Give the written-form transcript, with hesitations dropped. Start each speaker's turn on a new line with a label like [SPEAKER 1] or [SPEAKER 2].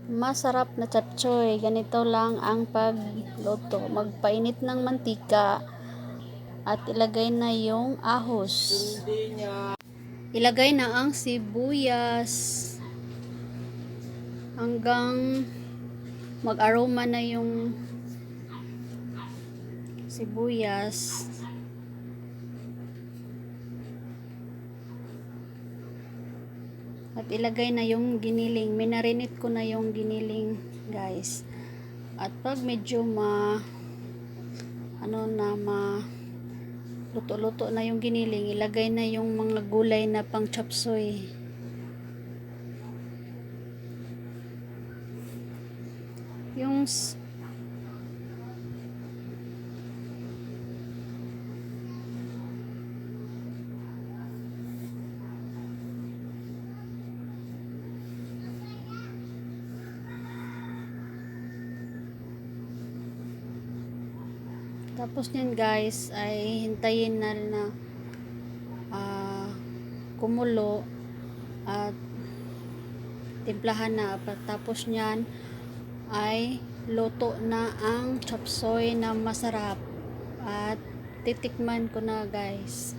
[SPEAKER 1] Masarap na chapchoy. Ganito lang ang pagluto. Magpainit ng mantika at ilagay na yung ahos. Ilagay na ang sibuyas hanggang mag-aroma na yung sibuyas. At ilagay na yung giniling. Minarinate ko na yung giniling, guys. At pag medyo luto-luto na yung giniling, ilagay na yung mga gulay na pang chapsoy. Yung tapos nyan, guys, ay hintayin na kumulo at timplahan na. Tapos nyan ay luto na ang chapsoy na masarap at titikman ko na, guys.